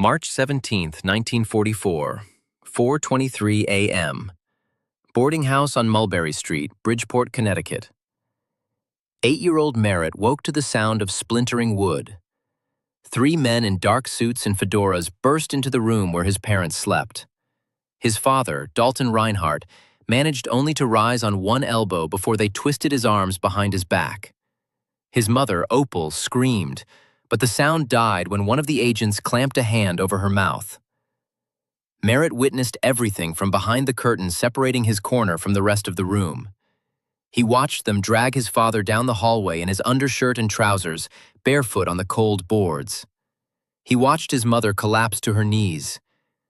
March 17, 1944, 4:23 a.m. Boarding house on Mulberry Street, Bridgeport, Connecticut. 8-year-old Merritt woke to the sound of splintering wood. 3 men in dark suits and fedoras burst into the room where his parents slept. His father, Dalton Rhinehart, managed only to rise on one elbow before they twisted his arms behind his back. His mother, Opal, screamed, but the sound died when one of the agents clamped a hand over her mouth. Merritt witnessed everything from behind the curtain separating his corner from the rest of the room. He watched them drag his father down the hallway in his undershirt and trousers, barefoot on the cold boards. He watched his mother collapse to her knees.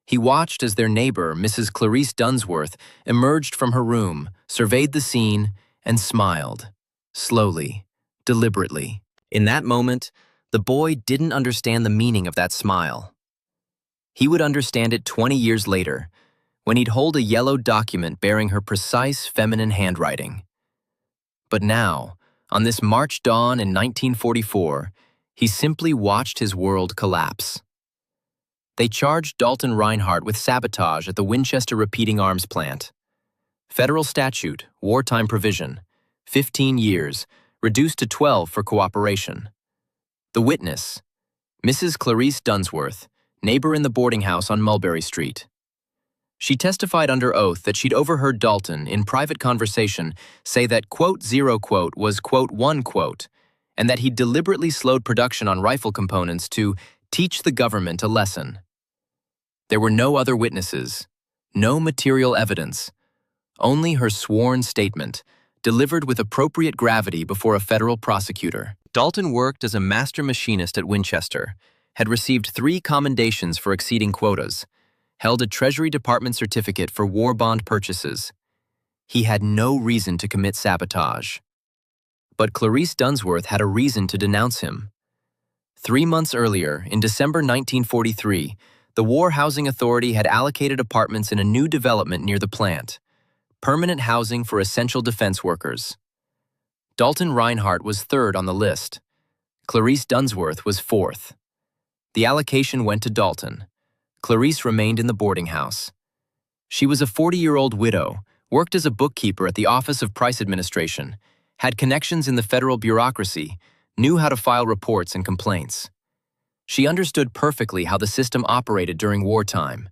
He watched as their neighbor, Mrs. Clarice Dunsworth, emerged from her room, surveyed the scene, and smiled, slowly, deliberately. In that moment, the boy didn't understand the meaning of that smile. He would understand it 20 years later, when he'd hold a yellow document bearing her precise feminine handwriting. But now, on this March dawn in 1944, he simply watched his world collapse. They charged Dalton Rhinehart with sabotage at the Winchester Repeating Arms plant. Federal statute, wartime provision, 15 years, reduced to 12 for cooperation. The witness, Mrs. Clarice Dunsworth, neighbor in the boarding house on Mulberry Street. She testified under oath that she'd overheard Dalton, in private conversation, say that quote zero quote was quote one quote, and that he'd deliberately slowed production on rifle components to teach the government a lesson. There were no other witnesses, no material evidence, only her sworn statement, delivered with appropriate gravity before a federal prosecutor. Dalton worked as a master machinist at Winchester, had received 3 commendations for exceeding quotas, held a Treasury Department certificate for war bond purchases. He had no reason to commit sabotage. But Clarice Dunsworth had a reason to denounce him. 3 months earlier, in December 1943, the War Housing Authority had allocated apartments in a new development near the plant, permanent housing for essential defense workers. Dalton Rhinehart was 3rd on the list. Clarice Dunsworth was 4th. The allocation went to Dalton. Clarice remained in the boarding house. She was a 40-year-old widow, worked as a bookkeeper at the Office of Price Administration, had connections in the federal bureaucracy, knew how to file reports and complaints. She understood perfectly how the system operated during wartime.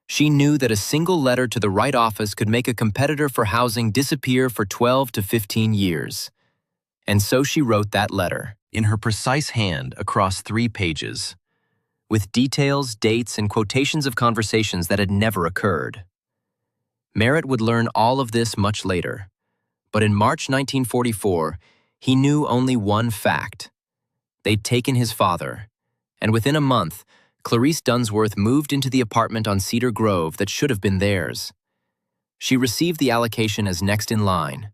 She knew that a single letter to the right office could make a competitor for housing disappear for 12 to 15 years. And so she wrote that letter, in her precise hand across 3 pages, with details, dates, and quotations of conversations that had never occurred. Merritt would learn all of this much later, but in March 1944, he knew only one fact. They'd taken his father, and within a month, Clarice Dunsworth moved into the apartment on Cedar Grove that should have been theirs. She received the allocation as next in line.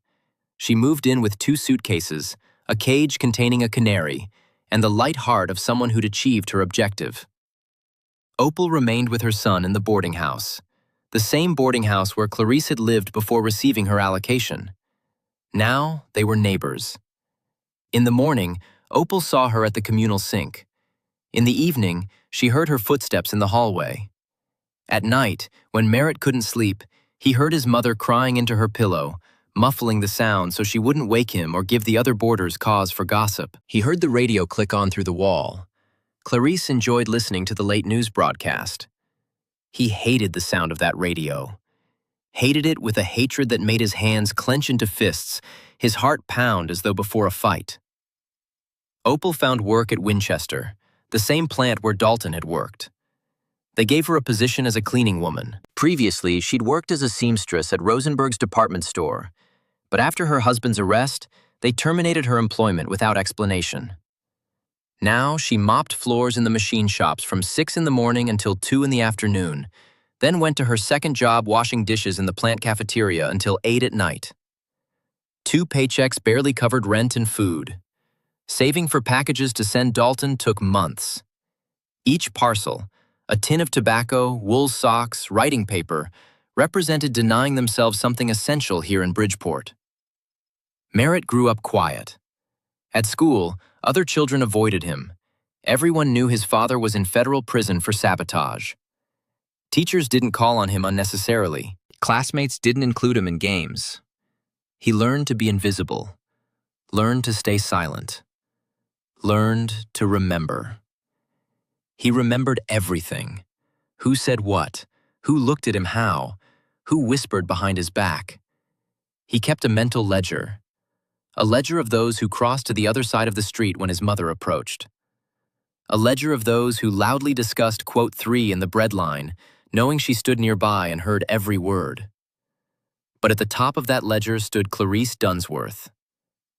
She moved in with 2 suitcases, a cage containing a canary, and the light heart of someone who'd achieved her objective. Opal remained with her son in the boarding house, the same boarding house where Clarice had lived before receiving her allocation. Now they were neighbors. In the morning, Opal saw her at the communal sink. In the evening, she heard her footsteps in the hallway. At night, when Merritt couldn't sleep, he heard his mother crying into her pillow, muffling the sound so she wouldn't wake him or give the other boarders cause for gossip. He heard the radio click on through the wall. Clarice enjoyed listening to the late news broadcast. He hated the sound of that radio. Hated it with a hatred that made his hands clench into fists, his heart pound as though before a fight. Opal found work at Winchester, the same plant where Dalton had worked. They gave her a position as a cleaning woman. Previously, she'd worked as a seamstress at Rosenberg's department store, but after her husband's arrest, they terminated her employment without explanation. Now, she mopped floors in the machine shops from 6 in the morning until 2 in the afternoon, then went to her second job washing dishes in the plant cafeteria until 8 at night. 2 paychecks barely covered rent and food. Saving for packages to send Dalton took months. Each parcel, a tin of tobacco, wool socks, writing paper, represented denying themselves something essential here in Bridgeport. Merritt grew up quiet. At school, other children avoided him. Everyone knew his father was in federal prison for sabotage. Teachers didn't call on him unnecessarily. Classmates didn't include him in games. He learned to be invisible, learned to stay silent, learned to remember. He remembered everything. Who said what? Who looked at him how? Who whispered behind his back? He kept a mental ledger, a ledger of those who crossed to the other side of the street when his mother approached. A ledger of those who loudly discussed quote 3 in the bread line, knowing she stood nearby and heard every word. But at the top of that ledger stood Clarice Dunsworth.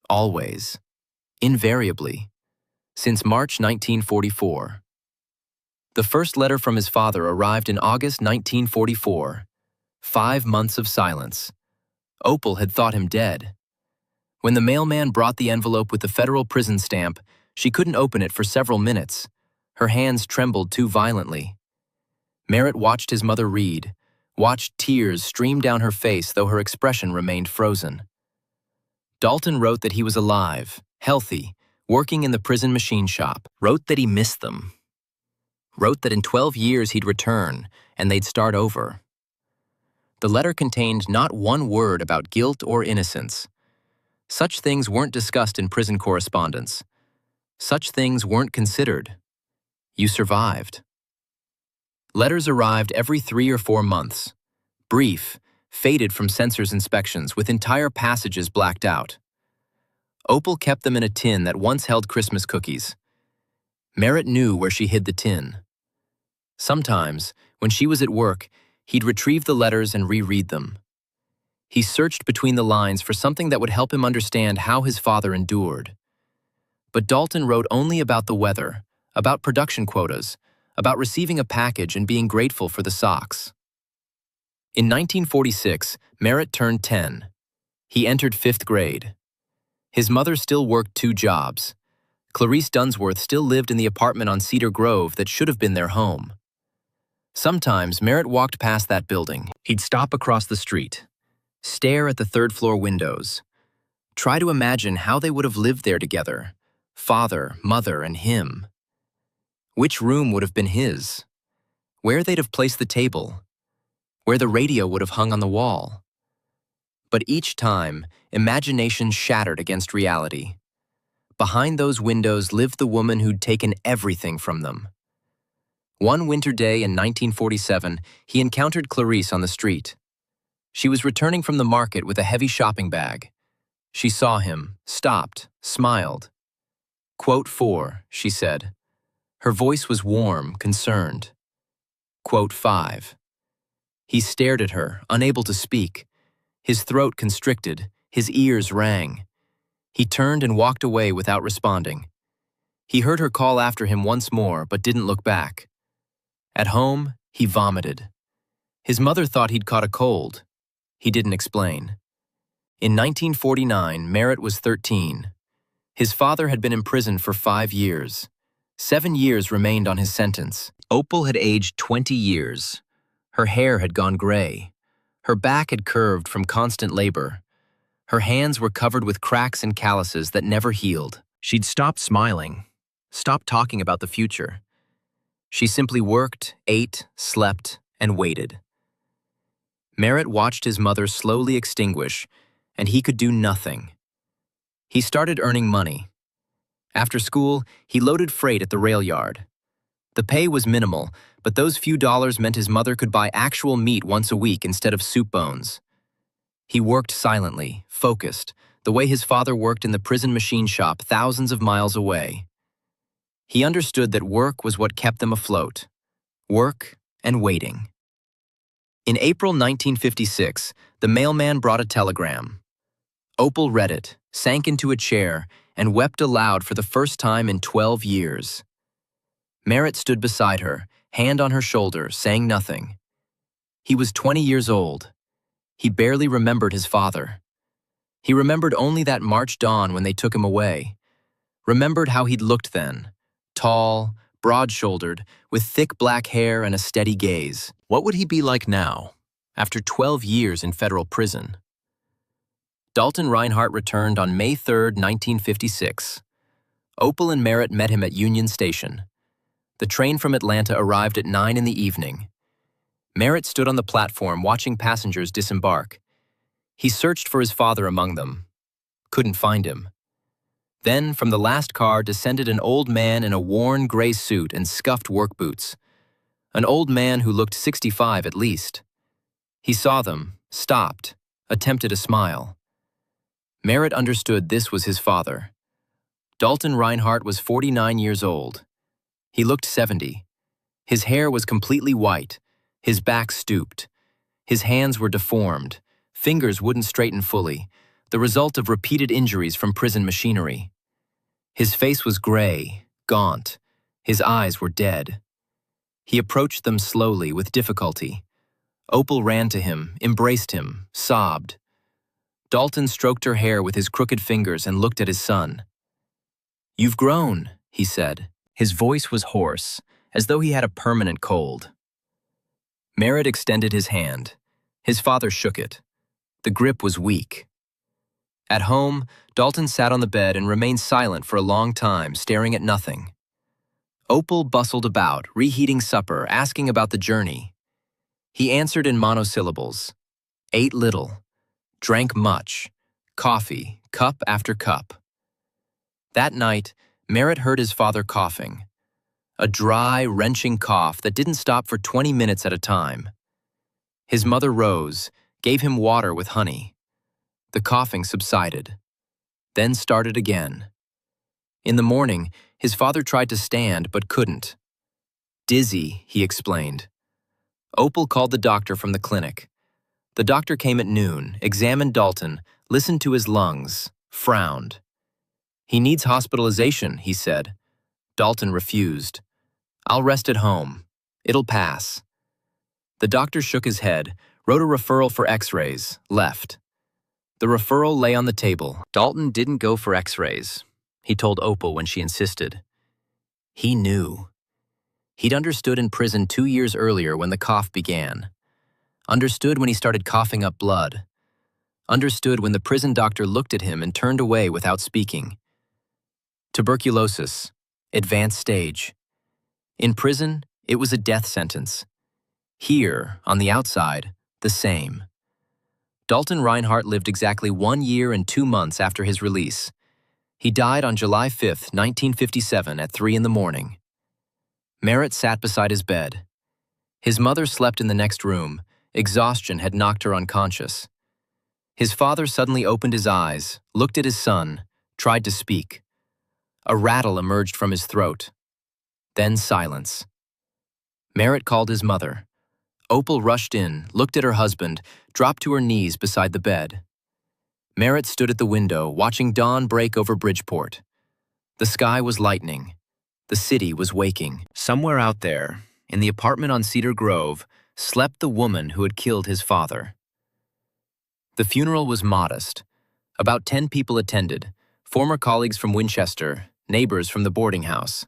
Always. Invariably. Since March 1944. The first letter from his father arrived in August 1944. 5 months of silence. Opal had thought him dead. When the mailman brought the envelope with the federal prison stamp, she couldn't open it for several minutes. Her hands trembled too violently. Merritt watched his mother read, watched tears stream down her face though her expression remained frozen. Dalton wrote that he was alive, healthy, working in the prison machine shop, wrote that he missed them. Wrote that in 12 years he'd return, and they'd start over. The letter contained not one word about guilt or innocence. Such things weren't discussed in prison correspondence. Such things weren't considered. You survived. Letters arrived every 3 or 4 months. Brief, faded from censors' inspections with entire passages blacked out. Opal kept them in a tin that once held Christmas cookies. Merritt knew where she hid the tin. Sometimes, when she was at work, he'd retrieve the letters and reread them. He searched between the lines for something that would help him understand how his father endured. But Dalton wrote only about the weather, about production quotas, about receiving a package and being grateful for the socks. In 1946, Merritt turned 10. He entered 5th grade. His mother still worked 2 jobs. Clarice Dunsworth still lived in the apartment on Cedar Grove that should have been their home. Sometimes Merritt walked past that building. He'd stop across the street, stare at the 3rd-floor windows, try to imagine how they would have lived there together, father, mother, and him. Which room would have been his? Where they'd have placed the table? Where the radio would have hung on the wall? But each time, imagination shattered against reality. Behind those windows lived the woman who'd taken everything from them. One winter day in 1947, he encountered Clarice on the street. She was returning from the market with a heavy shopping bag. She saw him, stopped, smiled. Quote 4, she said. Her voice was warm, concerned. Quote 5. He stared at her, unable to speak. His throat constricted, his ears rang. He turned and walked away without responding. He heard her call after him once more, but didn't look back. At home, he vomited. His mother thought he'd caught a cold. He didn't explain. In 1949, Merritt was 13. His father had been imprisoned for 5 years. 7 years remained on his sentence. Opal had aged 20 years. Her hair had gone gray. Her back had curved from constant labor. Her hands were covered with cracks and calluses that never healed. She'd stopped smiling, stopped talking about the future. She simply worked, ate, slept, and waited. Merritt watched his mother slowly extinguish, and he could do nothing. He started earning money. After school, he loaded freight at the rail yard. The pay was minimal, but those few dollars meant his mother could buy actual meat once a week instead of soup bones. He worked silently, focused, the way his father worked in the prison machine shop thousands of miles away. He understood that work was what kept them afloat. Work and waiting. In April 1956, the mailman brought a telegram. Opal read it, sank into a chair, and wept aloud for the first time in 12 years. Merritt stood beside her, hand on her shoulder, saying nothing. He was 20 years old. He barely remembered his father. He remembered only that March dawn when they took him away. Remembered how he'd looked then, tall, broad-shouldered, with thick black hair and a steady gaze. What would he be like now, after 12 years in federal prison? Dalton Rhinehart returned on May 3, 1956. Opal and Merritt met him at Union Station. The train from Atlanta arrived at 9 in the evening. Merritt stood on the platform watching passengers disembark. He searched for his father among them. Couldn't find him. Then, from the last car descended an old man in a worn gray suit and scuffed work boots. An old man who looked 65 at least. He saw them, stopped, attempted a smile. Merritt understood this was his father. Dalton Rhinehart was 49 years old. He looked 70. His hair was completely white, his back stooped. His hands were deformed, fingers wouldn't straighten fully, the result of repeated injuries from prison machinery. His face was gray, gaunt. His eyes were dead. He approached them slowly, with difficulty. Opal ran to him, embraced him, sobbed. Dalton stroked her hair with his crooked fingers and looked at his son. "You've grown," he said. His voice was hoarse, as though he had a permanent cold. Merritt extended his hand. His father shook it. The grip was weak. At home, Dalton sat on the bed and remained silent for a long time, staring at nothing. Opal bustled about, reheating supper, asking about the journey. He answered in monosyllables. Ate little. Drank much. Coffee, cup after cup. That night, Merritt heard his father coughing. A dry, wrenching cough that didn't stop for 20 minutes at a time. His mother rose, gave him water with honey. The coughing subsided, then started again. In the morning, his father tried to stand but couldn't. Dizzy, he explained. Opal called the doctor from the clinic. The doctor came at noon, examined Dalton, listened to his lungs, frowned. "He needs hospitalization," he said. Dalton refused. "I'll rest at home. It'll pass." The doctor shook his head, wrote a referral for x-rays, left. The referral lay on the table. Dalton didn't go for x-rays, he told Opal when she insisted. He knew. He'd understood in prison 2 years earlier when the cough began. Understood when he started coughing up blood. Understood when the prison doctor looked at him and turned away without speaking. Tuberculosis, advanced stage. In prison, it was a death sentence. Here, on the outside, the same. Dalton Rhinehart lived exactly 1 year and 2 months after his release. He died on July 5, 1957 at 3 in the morning. Merritt sat beside his bed. His mother slept in the next room. Exhaustion had knocked her unconscious. His father suddenly opened his eyes, looked at his son, tried to speak. A rattle emerged from his throat. Then silence. Merritt called his mother. Opal rushed in, looked at her husband, dropped to her knees beside the bed. Merritt stood at the window, watching dawn break over Bridgeport. The sky was lightening. The city was waking. Somewhere out there, in the apartment on Cedar Grove, slept the woman who had killed his father. The funeral was modest. About 10 people attended, former colleagues from Winchester, neighbors from the boarding house.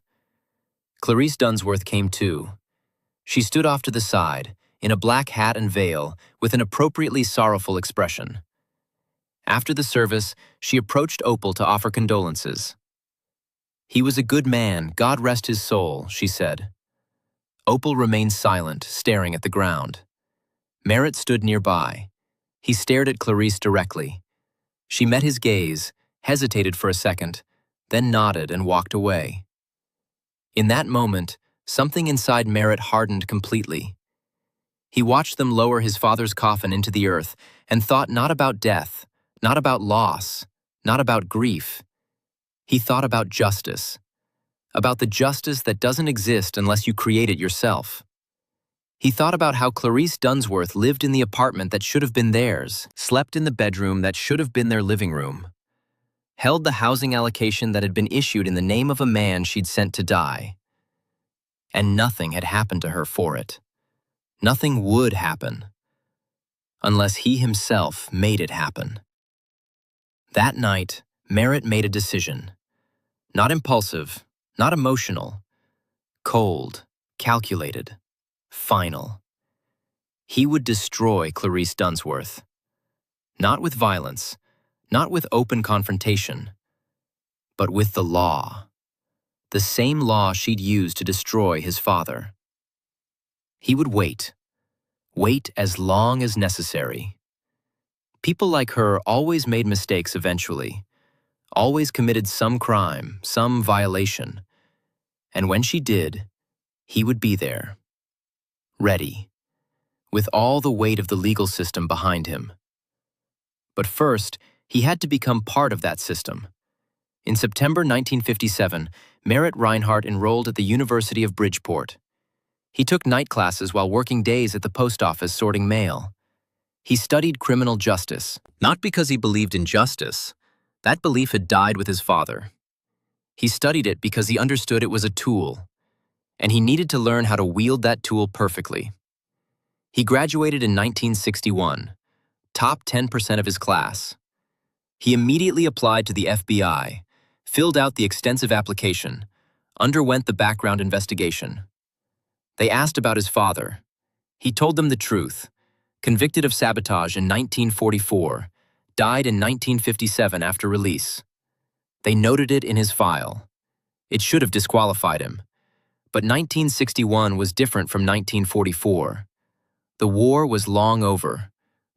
Clarice Dunsworth came too. She stood off to the side, in a black hat and veil, with an appropriately sorrowful expression. After the service, she approached Opal to offer condolences. "He was a good man, God rest his soul," she said. Opal remained silent, staring at the ground. Merritt stood nearby. He stared at Clarice directly. She met his gaze, hesitated for a second, then nodded and walked away. In that moment, something inside Merritt hardened completely. He watched them lower his father's coffin into the earth and thought not about death, not about loss, not about grief. He thought about justice. About the justice that doesn't exist unless you create it yourself. He thought about how Clarice Dunsworth lived in the apartment that should have been theirs, slept in the bedroom that should have been their living room, held the housing allocation that had been issued in the name of a man she'd sent to die. And nothing had happened to her for it. Nothing would happen, unless he himself made it happen. That night, Merritt made a decision. Not impulsive, not emotional. Cold, calculated, final. He would destroy Clarice Dunsworth. Not with violence, not with open confrontation, but with the law. the same law she'd used to destroy his father. He would wait as long as necessary. People like her always made mistakes eventually, always committed some crime, some violation. And when she did, he would be there, ready, with all the weight of the legal system behind him. But first, he had to become part of that system. In September 1957, Merritt Rhinehart enrolled at the University of Bridgeport. He took night classes while working days at the post office sorting mail. He studied criminal justice, not because he believed in justice. That belief had died with his father. He studied it because he understood it was a tool, and he needed to learn how to wield that tool perfectly. He graduated in 1961, top 10% of his class. He immediately applied to the FBI, filled out the extensive application, underwent the background investigation. They asked about his father. He told them the truth. Convicted of sabotage in 1944, died in 1957 after release. They noted it in his file. It should have disqualified him. But 1961 was different from 1944. The war was long over.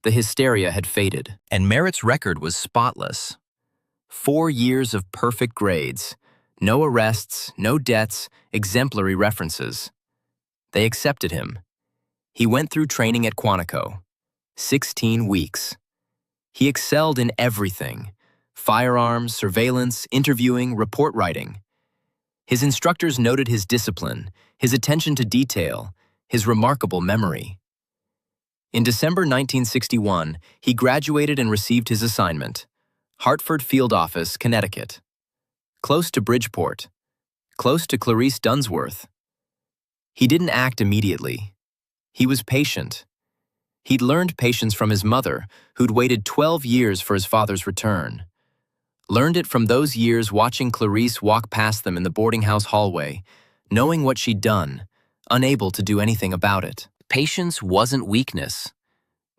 The hysteria had faded, and Merritt's record was spotless. 4 years of perfect grades, no arrests, no debts, exemplary references. They accepted him. He went through training at Quantico, 16 weeks. He excelled in everything: firearms, surveillance, interviewing, report writing. His instructors noted his discipline, his attention to detail, his remarkable memory. In December 1961, he graduated and received his assignment, Hartford Field Office, Connecticut. Close to Bridgeport, close to Clarice Dunsworth. He didn't act immediately. He was patient. He'd learned patience from his mother, who'd waited 12 years for his father's return. Learned it from those years watching Clarice walk past them in the boarding house hallway, knowing what she'd done, unable to do anything about it. Patience wasn't weakness.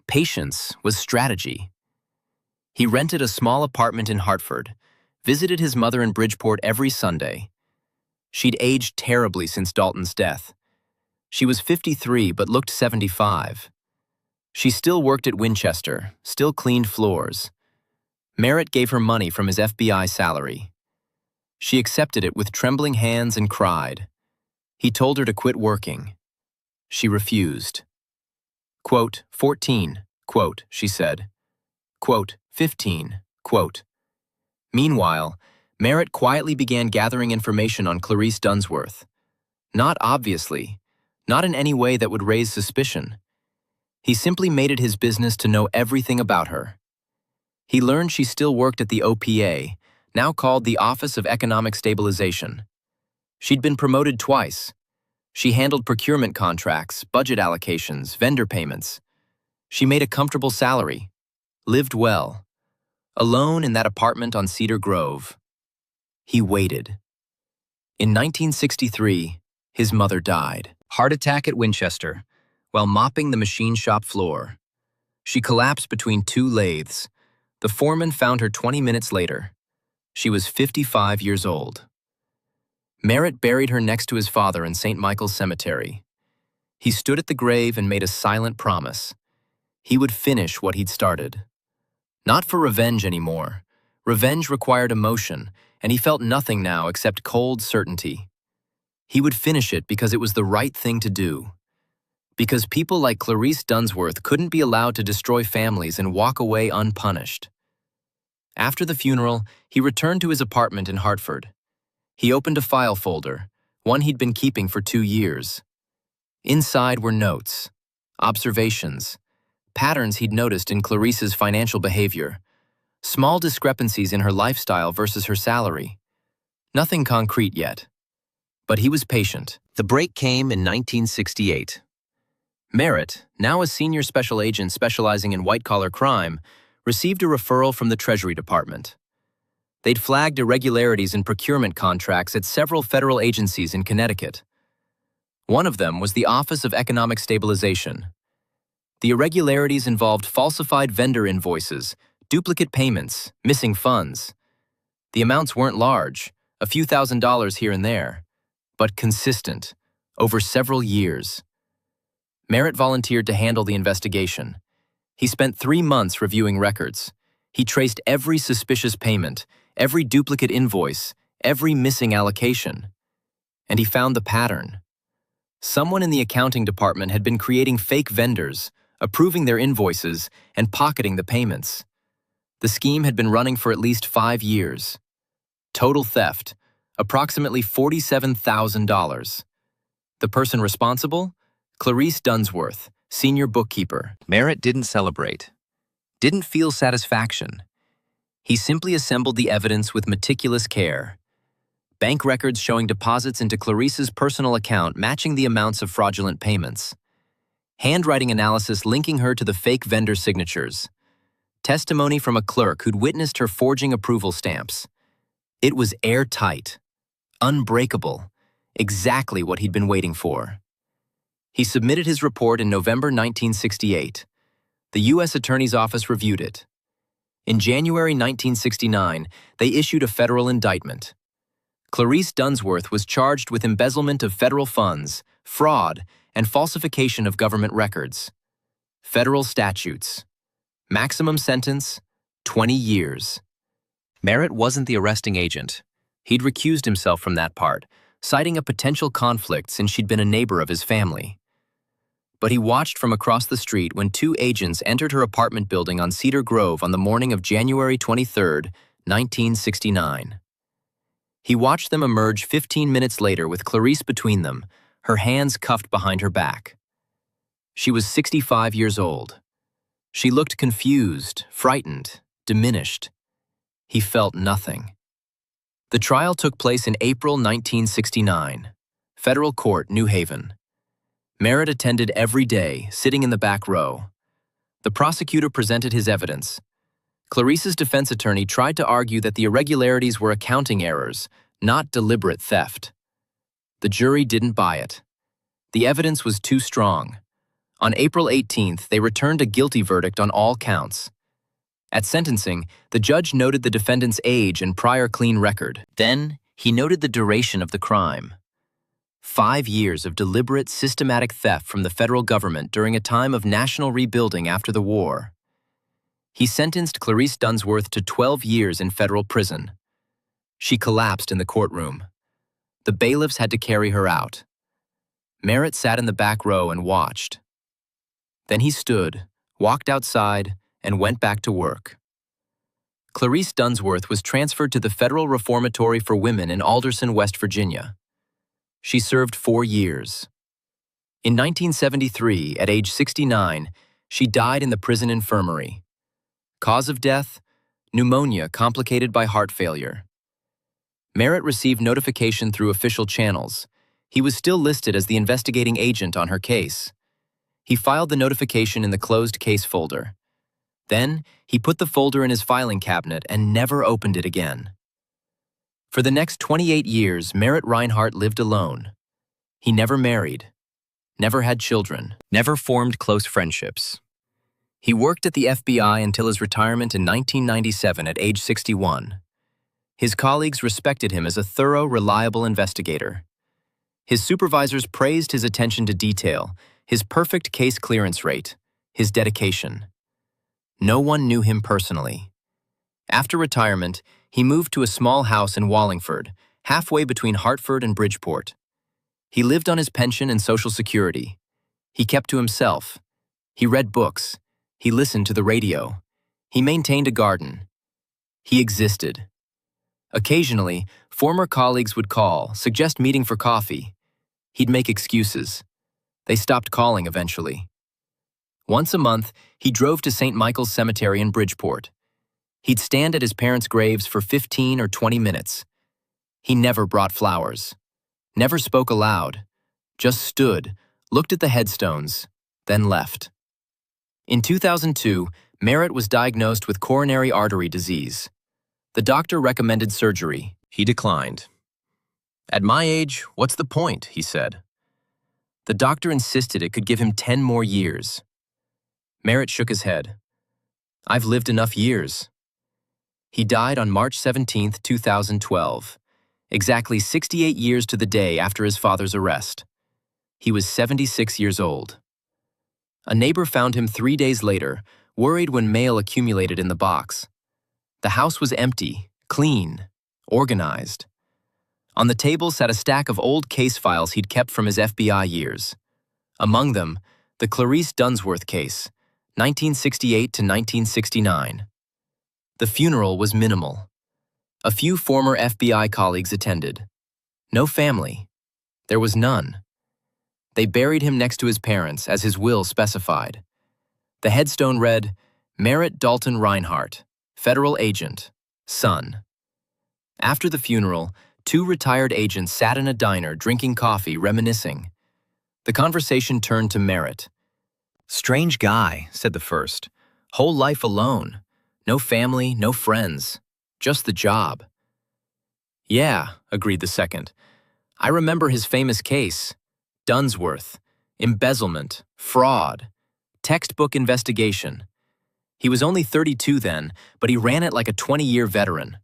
Patience was strategy. He rented a small apartment in Hartford, visited his mother in Bridgeport every Sunday. She'd aged terribly since Dalton's death. She was 53 but looked 75. She still worked at Winchester, still cleaned floors. Merritt gave her money from his FBI salary. She accepted it with trembling hands and cried. He told her to quit working. She refused. Quote, 14, quote, she said. Quote, 15, quote. Meanwhile, Merritt quietly began gathering information on Clarice Dunsworth. Not obviously, not in any way that would raise suspicion. He simply made it his business to know everything about her. He learned she still worked at the OPA, now called the Office of Economic Stabilization. She'd been promoted twice. She handled procurement contracts, budget allocations, vendor payments. She made a comfortable salary, lived well, alone in that apartment on Cedar Grove. He waited. In 1963, his mother died. Heart attack at Winchester, while mopping the machine shop floor. She collapsed between two lathes. The foreman found her 20 minutes later. She was 55 years old. Merritt buried her next to his father in St. Michael's Cemetery. He stood at the grave and made a silent promise. He would finish what he'd started. Not for revenge anymore. Revenge required emotion, and he felt nothing now except cold certainty. He would finish it because it was the right thing to do. Because people like Clarice Dunsworth couldn't be allowed to destroy families and walk away unpunished. After the funeral, he returned to his apartment in Hartford. He opened a file folder, one he'd been keeping for 2 years. Inside were notes, observations, patterns he'd noticed in Clarice's financial behavior, small discrepancies in her lifestyle versus her salary. Nothing concrete yet. But he was patient. The break came in 1968. Merritt, now a senior special agent specializing in white-collar crime, received a referral from the Treasury Department. They'd flagged irregularities in procurement contracts at several federal agencies in Connecticut. One of them was the Office of Economic Stabilization. The irregularities involved falsified vendor invoices, duplicate payments, missing funds. The amounts weren't large, a few $1,000s here and there, but consistent, over several years. Merritt volunteered to handle the investigation. He spent 3 months reviewing records. He traced every suspicious payment, every duplicate invoice, every missing allocation. And he found the pattern. Someone in the accounting department had been creating fake vendors, approving their invoices, and pocketing the payments. The scheme had been running for at least 5 years. Total theft, approximately $47,000. The person responsible? Clarice Dunsworth, senior bookkeeper. Merritt didn't celebrate, didn't feel satisfaction. He simply assembled the evidence with meticulous care. Bank records showing deposits into Clarice's personal account matching the amounts of fraudulent payments. Handwriting analysis linking her to the fake vendor signatures. Testimony from a clerk who'd witnessed her forging approval stamps. It was airtight, unbreakable, exactly what he'd been waiting for. He submitted his report in November 1968. The U.S. Attorney's Office reviewed it. In January 1969, they issued a federal indictment. Clarice Dunsworth was charged with embezzlement of federal funds, fraud, and falsification of government records. Federal statutes. Maximum sentence, 20 years. Merritt wasn't the arresting agent. He'd recused himself from that part, citing a potential conflict since she'd been a neighbor of his family. But he watched from across the street when 2 agents entered her apartment building on Cedar Grove on the morning of January 23, 1969. He watched them emerge 15 minutes later with Clarice between them, her hands cuffed behind her back. She was 65 years old. She looked confused, frightened, diminished. He felt nothing. The trial took place in April 1969. Federal Court, New Haven. Merritt attended every day, sitting in the back row. The prosecutor presented his evidence. Clarice's defense attorney tried to argue that the irregularities were accounting errors, not deliberate theft. The jury didn't buy it. The evidence was too strong. On April 18th, they returned a guilty verdict on all counts. At sentencing, the judge noted the defendant's age and prior clean record. Then, he noted the duration of the crime. 5 years of deliberate, systematic theft from the federal government during a time of national rebuilding after the war. He sentenced Clarice Dunsworth to 12 years in federal prison. She collapsed in the courtroom. The bailiffs had to carry her out. Merritt sat in the back row and watched. Then he stood, walked outside, and went back to work. Clarice Dunsworth was transferred to the Federal Reformatory for Women in Alderson, West Virginia. She served 4 years. In 1973, at age 69, she died in the prison infirmary. Cause of death? Pneumonia complicated by heart failure. Merritt received notification through official channels. He was still listed as the investigating agent on her case. He filed the notification in the closed case folder. Then, he put the folder in his filing cabinet and never opened it again. For the next 28 years, Merritt Rhinehart lived alone. He never married, never had children, never formed close friendships. He worked at the FBI until his retirement in 1997 at age 61. His colleagues respected him as a thorough, reliable investigator. His supervisors praised his attention to detail, his perfect case clearance rate, his dedication. No one knew him personally. After retirement, he moved to a small house in Wallingford, halfway between Hartford and Bridgeport. He lived on his pension and Social Security. He kept to himself. He read books. He listened to the radio. He maintained a garden. He existed. Occasionally, former colleagues would call, suggest meeting for coffee. He'd make excuses. They stopped calling eventually. Once a month, he drove to St. Michael's Cemetery in Bridgeport. He'd stand at his parents' graves for 15 or 20 minutes. He never brought flowers, never spoke aloud, just stood, looked at the headstones, then left. In 2002, Merritt was diagnosed with coronary artery disease. The doctor recommended surgery. He declined. "At my age, what's the point?" he said. The doctor insisted it could give him 10 more years. Merritt shook his head. "I've lived enough years." He died on March 17, 2012. exactly 68 years to the day after his father's arrest. He was 76 years old. A neighbor found him 3 days later, worried when mail accumulated in the box. The house was empty, clean, organized. On the table sat a stack of old case files he'd kept from his FBI years. Among them, the Clarice Dunsworth case, 1968 to 1969. The funeral was minimal. A few former FBI colleagues attended. No family. There was none. They buried him next to his parents, as his will specified. The headstone read, Merritt Dalton Rhinehart, federal agent, son. After the funeral, 2 retired agents sat in a diner drinking coffee, reminiscing. The conversation turned to Merritt. "Strange guy," said the first. "Whole life alone. No family, no friends. Just the job." "Yeah," agreed the second. "I remember his famous case. Dunsworth. Embezzlement. Fraud. Textbook investigation. He was only 32 then, but he ran it like a 20-year veteran."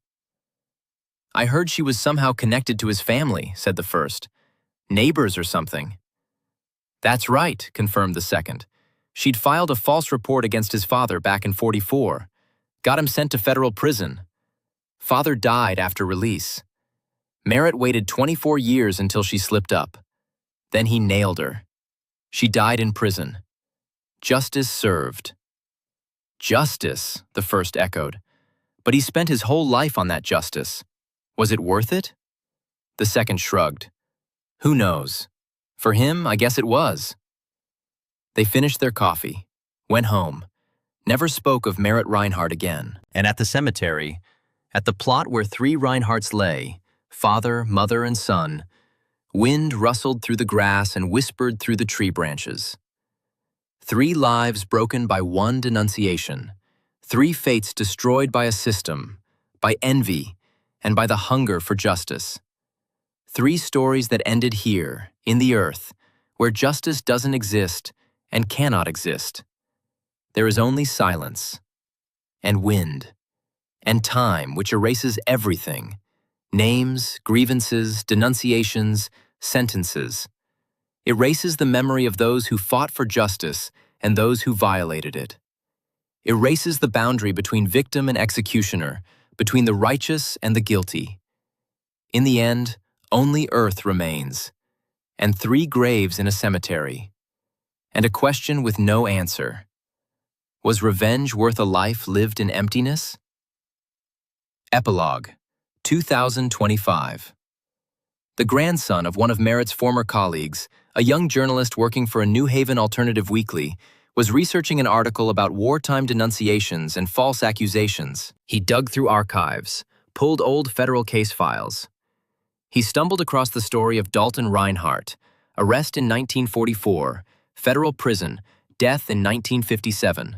"I heard she was somehow connected to his family," said the first. "Neighbors or something." "That's right," confirmed the second. "She'd filed a false report against his father back in '44. Got him sent to federal prison. Father died after release. Merritt waited 24 years until she slipped up. Then he nailed her. She died in prison. Justice served." "Justice," the first echoed. "But he spent his whole life on that justice. Was it worth it?" The second shrugged. "Who knows? For him, I guess it was." They finished their coffee, went home, never spoke of Merritt Rhinehart again. And at the cemetery, at the plot where 3 Rhineharts lay, father, mother, and son, wind rustled through the grass and whispered through the tree branches. 3 lives broken by one denunciation, 3 fates destroyed by a system, by envy, and by the hunger for justice. 3 stories that ended here, in the earth, where justice doesn't exist and cannot exist. There is only silence, and wind, and time which erases everything: names, grievances, denunciations, sentences. Erases the memory of those who fought for justice and those who violated it. Erases the boundary between victim and executioner, between the righteous and the guilty. In the end, only earth remains, and 3 graves in a cemetery, and a question with no answer. Was revenge worth a life lived in emptiness? Epilogue, 2025. The grandson of one of Merritt's former colleagues, a young journalist working for a New Haven alternative weekly, was researching an article about wartime denunciations and false accusations. He dug through archives, pulled old federal case files. He stumbled across the story of Dalton Rhinehart, arrest in 1944, federal prison, death in 1957.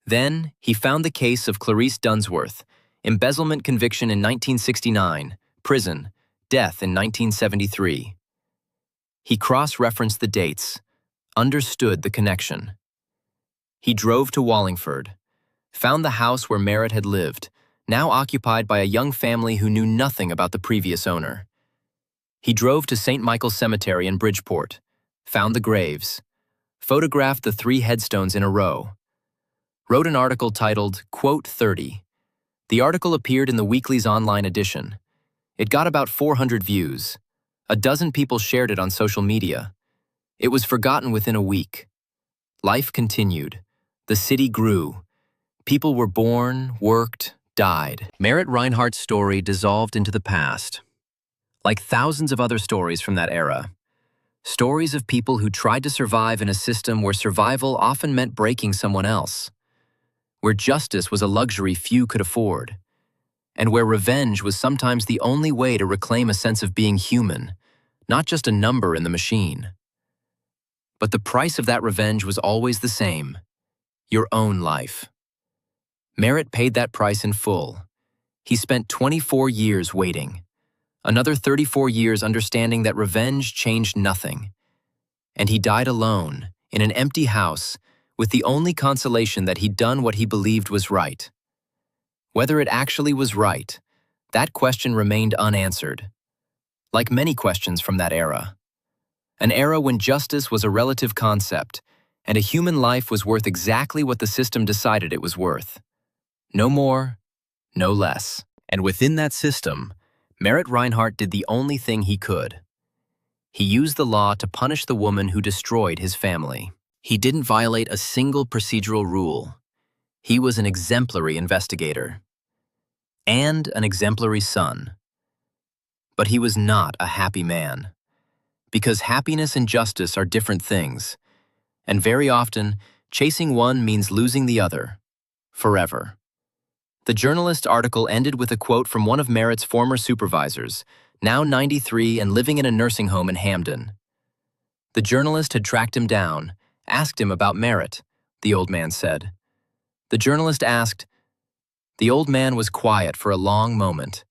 Then, he found the case of Clarice Dunsworth, embezzlement conviction in 1969, prison, death in 1973. He cross-referenced the dates, understood the connection. He drove to Wallingford, found the house where Merritt had lived, now occupied by a young family who knew nothing about the previous owner. He drove to St. Michael's Cemetery in Bridgeport, found the graves, photographed the 3 headstones in a row, wrote an article titled, Quote 30. The article appeared in the weekly's online edition. It got about 400 views. A dozen people shared it on social media. It was forgotten within a week. Life continued. The city grew. People were born, worked, died. Merritt Rhinehart's story dissolved into the past. Like thousands of other stories from that era. Stories of people who tried to survive in a system where survival often meant breaking someone else. Where justice was a luxury few could afford. And where revenge was sometimes the only way to reclaim a sense of being human, not just a number in the machine. But the price of that revenge was always the same: your own life. Merritt paid that price in full. He spent 24 years waiting. Another 34 years understanding that revenge changed nothing. And he died alone, in an empty house, with the only consolation that he'd done what he believed was right. Whether it actually was right, That question remained unanswered, like many questions from that era. An era when justice was a relative concept, and a human life was worth exactly what the system decided it was worth. No more, no less. And within that system, Merritt Rhinehart did the only thing he could. He used the law to punish the woman who destroyed his family. He didn't violate a single procedural rule. He was an exemplary investigator and an exemplary son. But he was not a happy man, because happiness and justice are different things, and very often, chasing one means losing the other, forever. The journalist's article ended with a quote from one of Merritt's former supervisors, now 93 and living in a nursing home in Hamden. The journalist had tracked him down, asked him about Merritt, the old man said. The journalist asked. The old man was quiet for a long moment.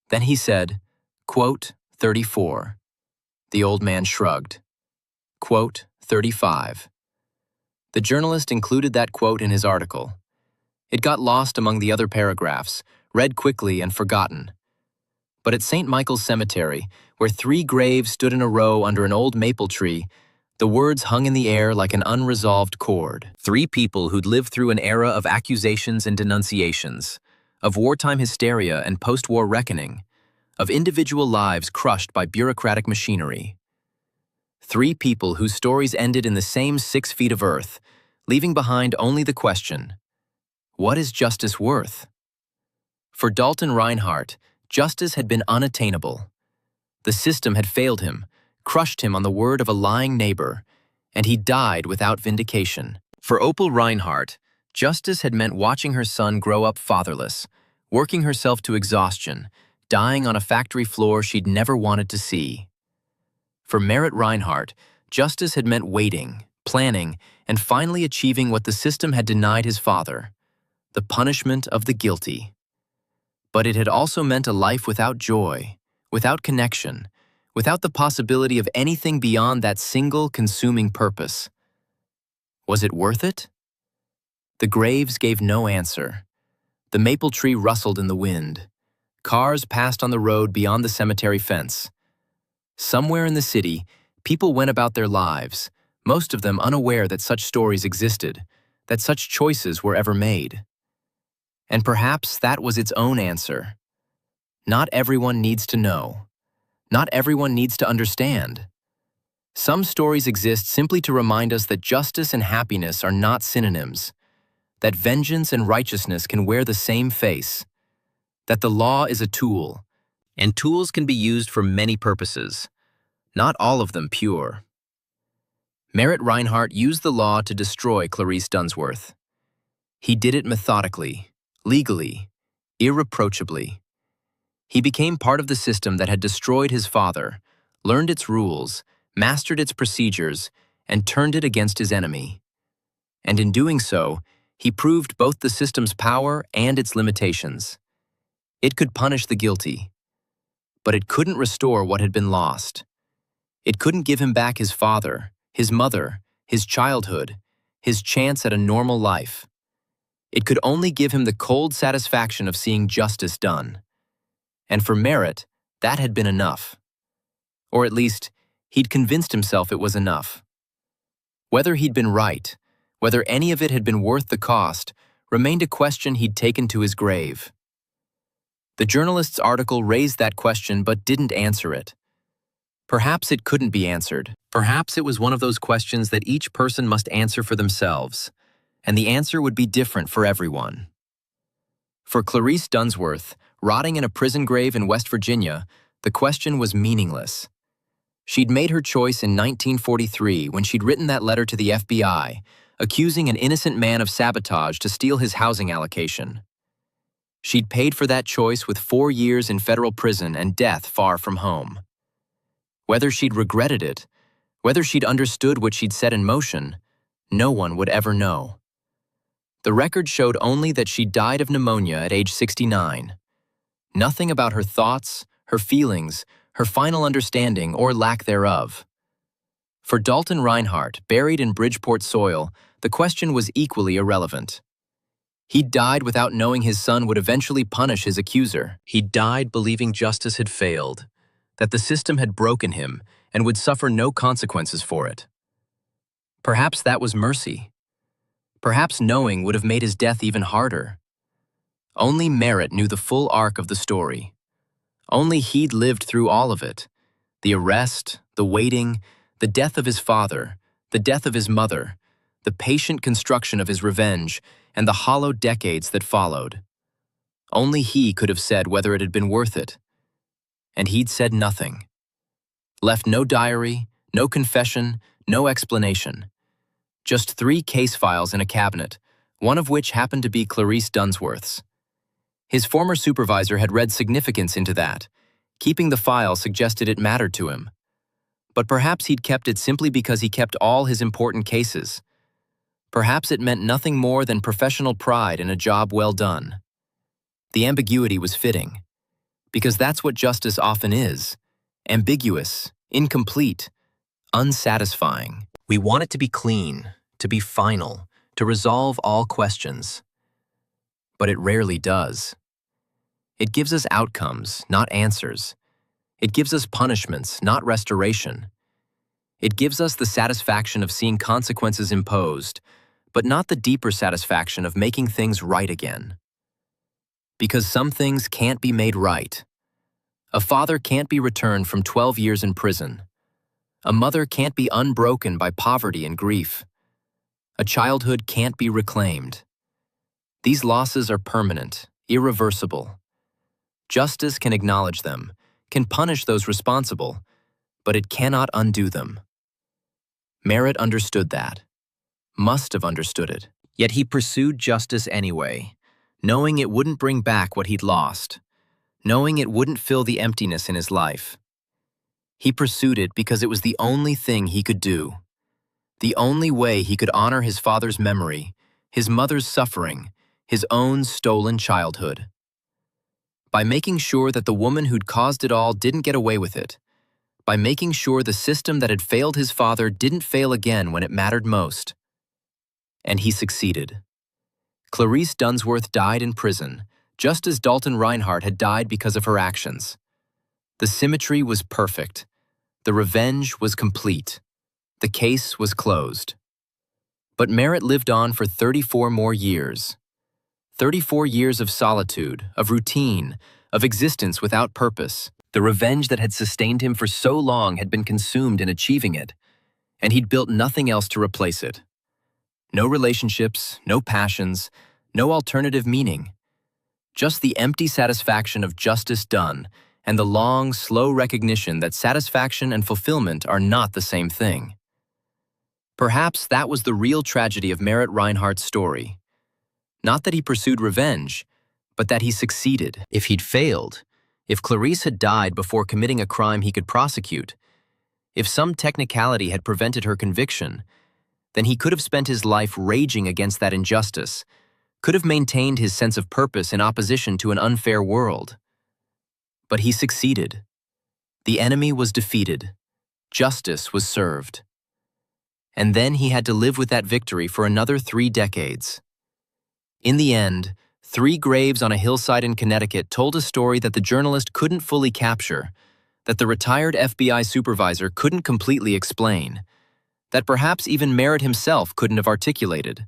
Then he said, quote, 34. The old man shrugged. Quote, 35. The journalist included that quote in his article. It got lost among the other paragraphs, read quickly and forgotten. But at St. Michael's Cemetery, where 3 graves stood in a row under an old maple tree, the words hung in the air like an unresolved chord. 3 people who'd lived through an era of accusations and denunciations, of wartime hysteria and post-war reckoning, of individual lives crushed by bureaucratic machinery. 3 people whose stories ended in the same 6 feet of earth, leaving behind only the question, what is justice worth? For Dalton Rhinehart, justice had been unattainable. The system had failed him, crushed him on the word of a lying neighbor, and he died without vindication. For Opal Rhinehart, justice had meant watching her son grow up fatherless, working herself to exhaustion, dying on a factory floor she'd never wanted to see. For Merritt Rhinehart, justice had meant waiting, planning, and finally achieving what the system had denied his father, the punishment of the guilty. But it had also meant a life without joy, without connection, without the possibility of anything beyond that single consuming purpose. Was it worth it? The graves gave no answer. The maple tree rustled in the wind. Cars passed on the road beyond the cemetery fence. Somewhere in the city, people went about their lives, most of them unaware that such stories existed, that such choices were ever made. And perhaps that was its own answer. Not everyone needs to know. Not everyone needs to understand. Some stories exist simply to remind us that justice and happiness are not synonyms, that vengeance and righteousness can wear the same face, that the law is a tool, and tools can be used for many purposes, not all of them pure. Merritt Rhinehart used the law to destroy Clarice Dunsworth. He did it methodically, legally, irreproachably. He became part of the system that had destroyed his father, learned its rules, mastered its procedures, and turned it against his enemy. And in doing so, he proved both the system's power and its limitations. It could punish the guilty, but it couldn't restore what had been lost. It couldn't give him back his father, his mother, his childhood, his chance at a normal life. It could only give him the cold satisfaction of seeing justice done. And for Merritt, that had been enough. Or at least, he'd convinced himself it was enough. Whether he'd been right, whether any of it had been worth the cost, remained a question he'd taken to his grave. The journalist's article raised that question but didn't answer it. Perhaps it couldn't be answered. Perhaps it was one of those questions that each person must answer for themselves, and the answer would be different for everyone. For Clarice Dunsworth, rotting in a prison grave in West Virginia, the question was meaningless. She'd made her choice in 1943 when she'd written that letter to the FBI, accusing an innocent man of sabotage to steal his housing allocation. She'd paid for that choice with 4 years in federal prison and death far from home. Whether she'd regretted it, whether she'd understood what she'd set in motion, no one would ever know. The record showed only that she died of pneumonia at age 69. Nothing about her thoughts, her feelings, her final understanding, or lack thereof. For Dalton Rhinehart, buried in Bridgeport soil, the question was equally irrelevant. He died without knowing his son would eventually punish his accuser. He died believing justice had failed, that the system had broken him and would suffer no consequences for it. Perhaps that was mercy. Perhaps knowing would have made his death even harder. Only Merritt knew the full arc of the story. Only he'd lived through all of it. The arrest, the waiting, the death of his father, the death of his mother, the patient construction of his revenge, and the hollow decades that followed. Only he could have said whether it had been worth it. And he'd said nothing. Left no diary, no confession, no explanation. Just 3 case files in a cabinet, one of which happened to be Clarice Dunsworth's. His former supervisor had read significance into that. Keeping the file suggested it mattered to him. But perhaps he'd kept it simply because he kept all his important cases. Perhaps it meant nothing more than professional pride in a job well done. The ambiguity was fitting, because that's what justice often is: ambiguous, incomplete, unsatisfying. We want it to be clean, to be final, to resolve all questions. But it rarely does. It gives us outcomes, not answers. It gives us punishments, not restoration. It gives us the satisfaction of seeing consequences imposed, but not the deeper satisfaction of making things right again. Because some things can't be made right. A father can't be returned from 12 years in prison. A mother can't be unbroken by poverty and grief. A childhood can't be reclaimed. These losses are permanent, irreversible. Justice can acknowledge them, can punish those responsible, but it cannot undo them. Merritt understood that. Must have understood it. Yet he pursued justice anyway, knowing it wouldn't bring back what he'd lost, knowing it wouldn't fill the emptiness in his life. He pursued it because it was the only thing he could do, the only way he could honor his father's memory, his mother's suffering, his own stolen childhood. By making sure that the woman who'd caused it all didn't get away with it, by making sure the system that had failed his father didn't fail again when it mattered most. And he succeeded. Clarice Dunsworth died in prison, just as Dalton Rhinehart had died because of her actions. The symmetry was perfect. The revenge was complete. The case was closed. But Merritt lived on for 34 more years. 34 years of solitude, of routine, of existence without purpose. The revenge that had sustained him for so long had been consumed in achieving it, and he'd built nothing else to replace it. No relationships, no passions, no alternative meaning. Just the empty satisfaction of justice done and the long, slow recognition that satisfaction and fulfillment are not the same thing. Perhaps that was the real tragedy of Merritt Rhinehart's story. Not that he pursued revenge, but that he succeeded. If he'd failed, if Clarice had died before committing a crime he could prosecute, if some technicality had prevented her conviction, then he could have spent his life raging against that injustice, could have maintained his sense of purpose in opposition to an unfair world. But he succeeded. The enemy was defeated. Justice was served. And then he had to live with that victory for another 3 decades. In the end, 3 graves on a hillside in Connecticut told a story that the journalist couldn't fully capture, that the retired FBI supervisor couldn't completely explain, that perhaps even Merritt himself couldn't have articulated.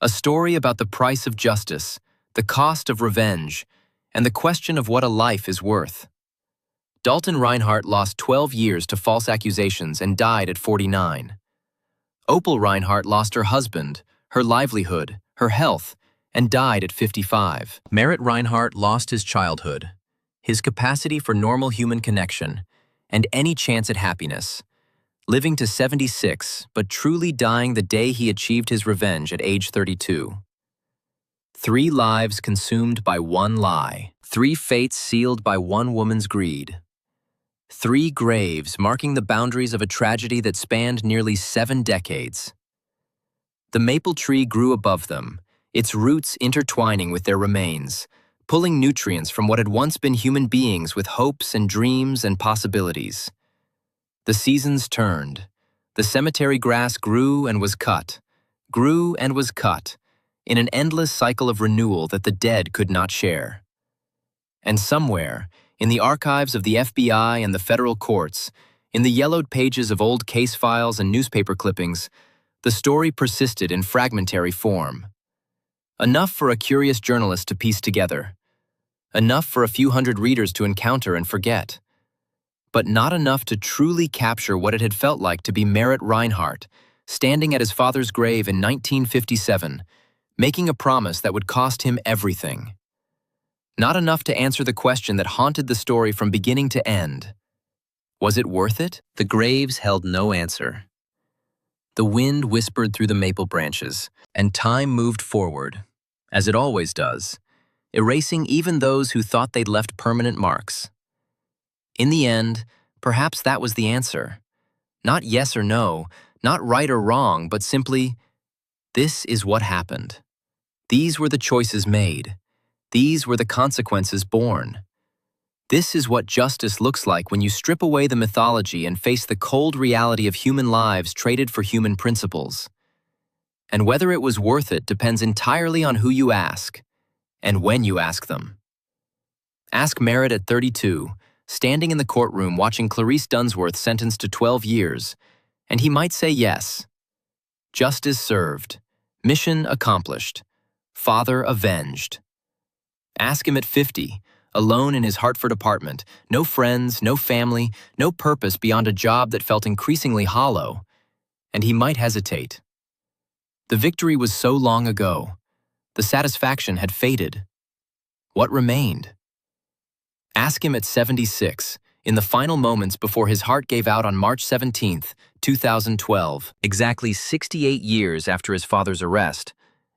A story about the price of justice, the cost of revenge, and the question of what a life is worth. Dalton Rhinehart lost 12 years to false accusations and died at 49. Opal Rhinehart lost her husband, her livelihood, her health, and died at 55. Merritt Rhinehart lost his childhood, his capacity for normal human connection, and any chance at happiness, living to 76, but truly dying the day he achieved his revenge at age 32. 3 lives consumed by 1 lie, 3 fates sealed by 1 woman's greed. 3 graves marking the boundaries of a tragedy that spanned nearly 7 decades. The maple tree grew above them, its roots intertwining with their remains, pulling nutrients from what had once been human beings with hopes and dreams and possibilities. The seasons turned. The cemetery grass grew and was cut, in an endless cycle of renewal that the dead could not share. And somewhere, in the archives of the FBI and the federal courts, in the yellowed pages of old case files and newspaper clippings, the story persisted in fragmentary form. Enough for a curious journalist to piece together. Enough for a few hundred readers to encounter and forget. But not enough to truly capture what it had felt like to be Merritt Rhinehart, standing at his father's grave in 1957, making a promise that would cost him everything. Not enough to answer the question that haunted the story from beginning to end. Was it worth it? The graves held no answer. The wind whispered through the maple branches, and time moved forward, as it always does, erasing even those who thought they'd left permanent marks. In the end, perhaps that was the answer. Not yes or no, not right or wrong, but simply, this is what happened. These were the choices made. These were the consequences borne. This is what justice looks like when you strip away the mythology and face the cold reality of human lives traded for human principles. And whether it was worth it depends entirely on who you ask, and when you ask them. Ask Merritt at 32, standing in the courtroom watching Clarice Dunsworth sentenced to 12 years, and he might say yes. Justice served. Mission accomplished. Father avenged. Ask him at 50, alone in his Hartford apartment, no friends, no family, no purpose beyond a job that felt increasingly hollow, and he might hesitate. The victory was so long ago. The satisfaction had faded. What remained? Ask him at 76, in the final moments before his heart gave out on March 17, 2012, exactly 68 years after his father's arrest.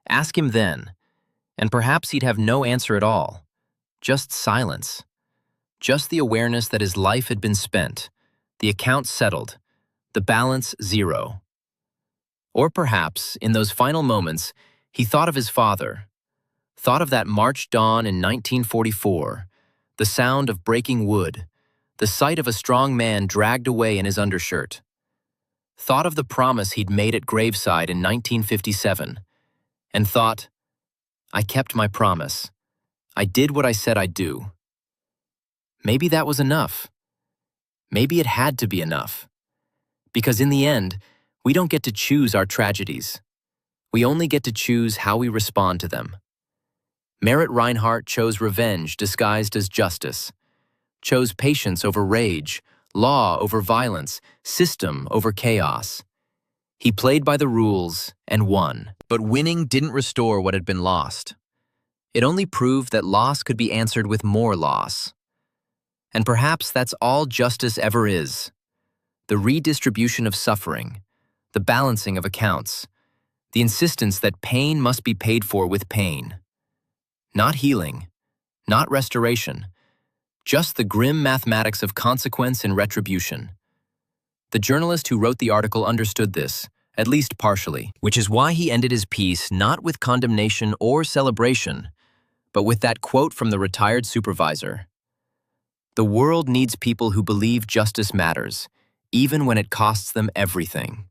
Ask him then, and perhaps he'd have no answer at all. Just silence. Just the awareness that his life had been spent, the account settled, the balance zero. Or perhaps, in those final moments, he thought of his father, thought of that March dawn in 1944, the sound of breaking wood, the sight of a strong man dragged away in his undershirt. Thought of the promise he'd made at graveside in 1957, and thought, I kept my promise. I did what I said I'd do. Maybe that was enough. Maybe it had to be enough. Because in the end, we don't get to choose our tragedies. We only get to choose how we respond to them. Merritt Rhinehart chose revenge disguised as justice, chose patience over rage, law over violence, system over chaos. He played by the rules and won. But winning didn't restore what had been lost. It only proved that loss could be answered with more loss. And perhaps that's all justice ever is. The redistribution of suffering, the balancing of accounts, the insistence that pain must be paid for with pain. Not healing, not restoration, just the grim mathematics of consequence and retribution. The journalist who wrote the article understood this, at least partially, which is why he ended his piece not with condemnation or celebration, but with that quote from the retired supervisor. The world needs people who believe justice matters, even when it costs them everything.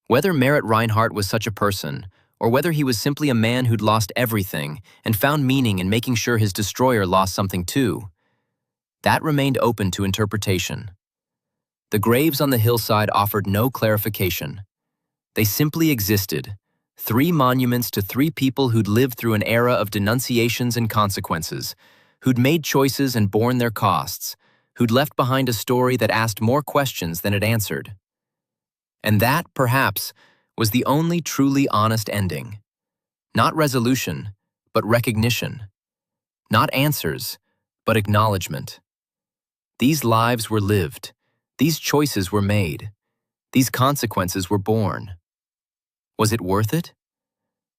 Whether Merritt Rhinehart was such a person, or whether he was simply a man who'd lost everything and found meaning in making sure his destroyer lost something too, that remained open to interpretation. The graves on the hillside offered no clarification. They simply existed, 3 monuments to 3 people who'd lived through an era of denunciations and consequences, who'd made choices and borne their costs, who'd left behind a story that asked more questions than it answered. And that, perhaps, was the only truly honest ending. Not resolution, but recognition. Not answers, but acknowledgement. These lives were lived. These choices were made. These consequences were borne. Was it worth it?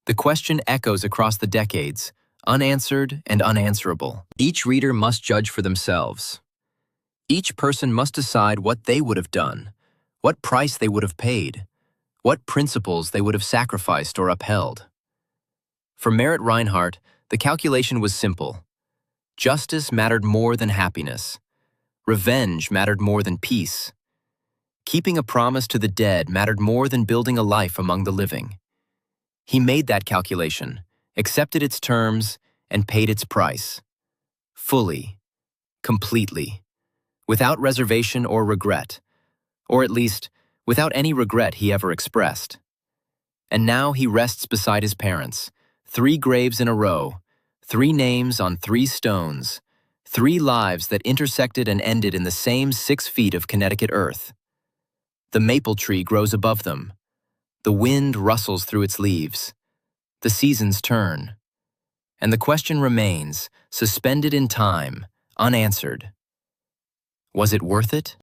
The question echoes across the decades, unanswered and unanswerable. Each reader must judge for themselves. Each person must decide what they would have done, what price they would have paid, what principles they would have sacrificed or upheld. For Merritt Rhinehart, the calculation was simple. Justice mattered more than happiness. Revenge mattered more than peace. Keeping a promise to the dead mattered more than building a life among the living. He made that calculation, accepted its terms, and paid its price. Fully, completely, without reservation or regret, or at least, without any regret he ever expressed. And now he rests beside his parents, 3 graves in a row, 3 names on 3 stones, 3 lives that intersected and ended in the same 6 feet of Connecticut earth. The maple tree grows above them. The wind rustles through its leaves. The seasons turn. And the question remains, suspended in time, unanswered. Was it worth it?